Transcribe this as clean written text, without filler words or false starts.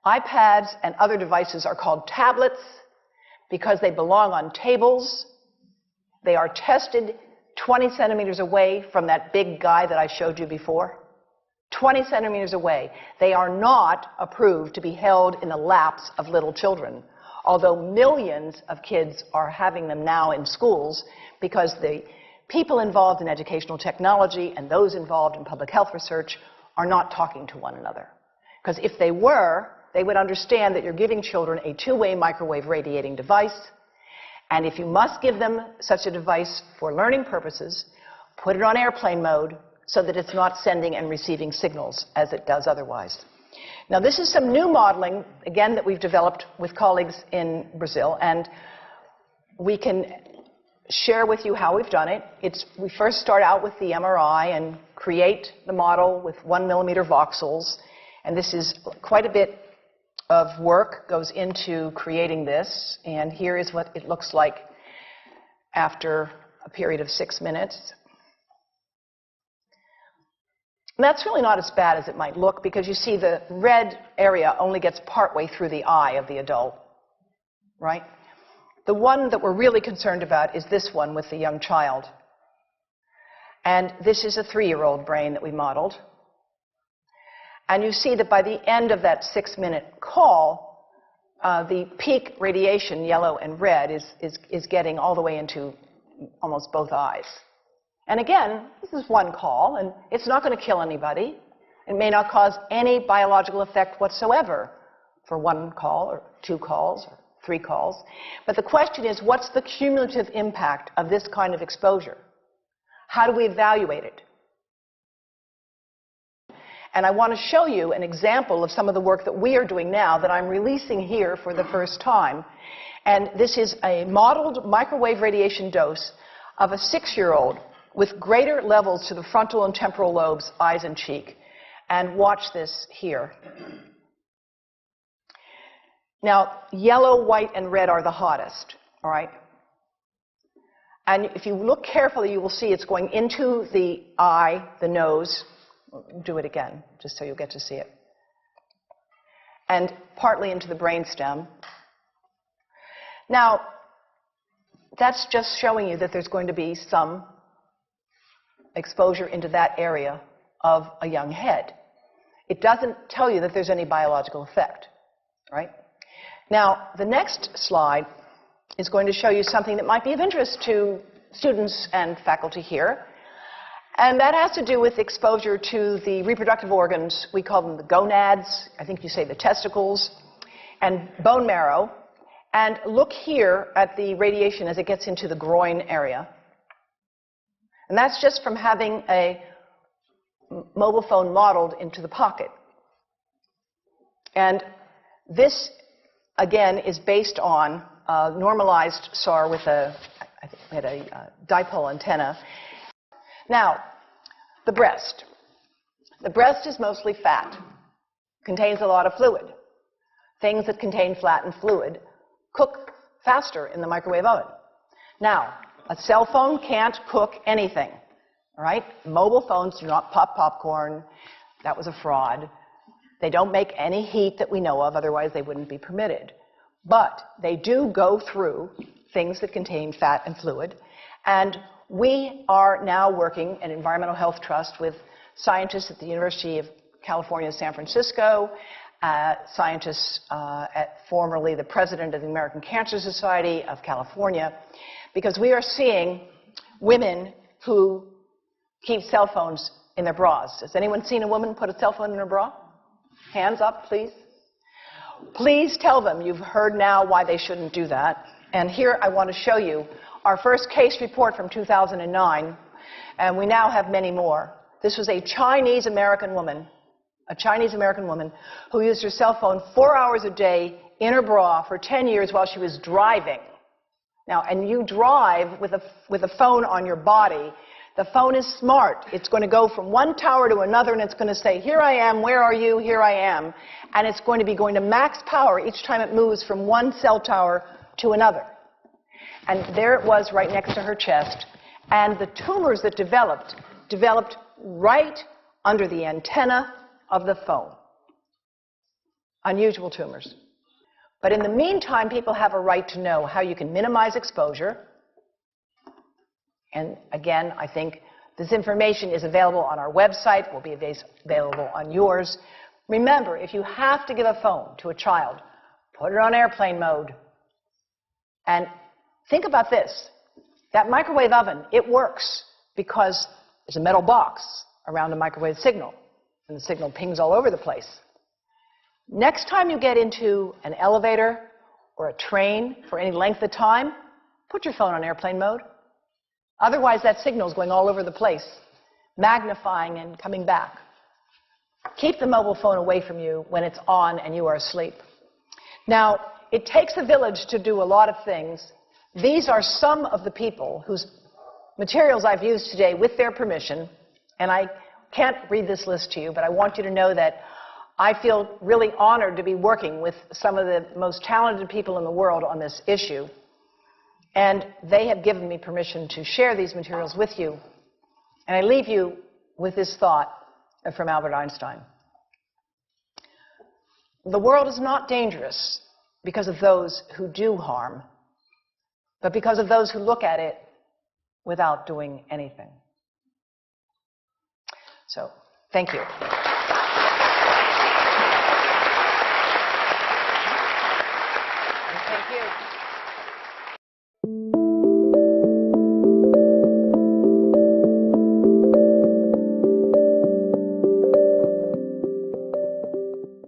iPads and other devices are called tablets because they belong on tables. They are tested 20 centimeters away from that big guy that I showed you before. 20 centimeters away. They are not approved to be held in the laps of little children, although millions of kids are having them now in schools because the people involved in educational technology and those involved in public health research are not talking to one another. Because if they were, they would understand that you're giving children a two-way microwave radiating device, and if you must give them such a device for learning purposes, put it on airplane mode so that it's not sending and receiving signals as it does otherwise. Now, this is some new modeling, again, that we've developed with colleagues in Brazil, and we can share with you how we've done it. We first start out with the MRI and create the model with 1 millimeter voxels, and this is quite a bit of work goes into creating this, and here is what it looks like after a period of 6 minutes. And that's really not as bad as it might look because you see the red area only gets partway through the eye of the adult, right? The one that we're really concerned about is this one with the young child. And this is a 3-year-old brain that we modeled. And you see that by the end of that 6-minute call, the peak radiation, yellow and red, is getting all the way into almost both eyes. And again, this is one call, and it's not going to kill anybody. It may not cause any biological effect whatsoever for 1 call or 2 calls or 3 calls. But the question is, what's the cumulative impact of this kind of exposure? How do we evaluate it? And I want to show you an example of some of the work that we are doing now that I'm releasing here for the first time. And this is a modeled microwave radiation dose of a 6-year-old with greater levels to the frontal and temporal lobes, eyes and cheek. And watch this here. Now, yellow, white, and red are the hottest, all right? And if you look carefully, you will see it's going into the eye, the nose. Do it again, just so you'll get to see it. And partly into the brainstem. Now, that's just showing you that there's going to be some exposure into that area of a young head. It doesn't tell you that there's any biological effect, right? Now, the next slide is going to show you something that might be of interest to students and faculty here. And that has to do with exposure to the reproductive organs. We call them the gonads. I think you say the testicles. And bone marrow. And look here at the radiation as it gets into the groin area. And that's just from having a mobile phone modeled into the pocket. And this, again, is based on a normalized SAR with I think we had a dipole antenna. Now, the breast. The breast is mostly fat, contains a lot of fluid. Things that contain fat and fluid cook faster in the microwave oven. Now, a cell phone can't cook anything, all right? Mobile phones do not pop popcorn. That was a fraud. They don't make any heat that we know of, otherwise they wouldn't be permitted. But they do go through things that contain fat and fluid. And we are now working at Environmental Health Trust with scientists at the University of California, San Francisco, scientists at formerly the president of the American Cancer Society of California, because we are seeing women who keep cell phones in their bras. Has anyone seen a woman put a cell phone in her bra? Hands up, please. Please tell them you've heard now why they shouldn't do that. And here I want to show you our first case report from 2009, and we now have many more. This was a Chinese-American woman who used her cell phone 4 hours a day in her bra for 10 years while she was driving. Now, and you drive with a phone on your body. The phone is smart. It's going to go from one tower to another, and it's going to say, here I am, where are you, here I am. And it's going to be going to max power each time it moves from one cell tower to another. And there it was right next to her chest. And the tumors that developed right under the antenna of the phone. unusual tumors. But in the meantime, people have a right to know how you can minimize exposure. And again, I think this information is available on our website, will be available on yours. Remember, if you have to give a phone to a child, put it on airplane mode. And think about this. That microwave oven, it works because there's a metal box around the microwave signal, and the signal pings all over the place. Next time you get into an elevator or a train for any length of time, put your phone on airplane mode. Otherwise, that signal is going all over the place, magnifying and coming back. Keep the mobile phone away from you when it's on and you are asleep. Now, it takes a village to do a lot of things. These are some of the people whose materials I've used today with their permission, and I can't read this list to you, but I want you to know that I feel really honored to be working with some of the most talented people in the world on this issue. And they have given me permission to share these materials with you. And I leave you with this thought from Albert Einstein. The world is not dangerous because of those who do harm, but because of those who look at it without doing anything. So, thank you.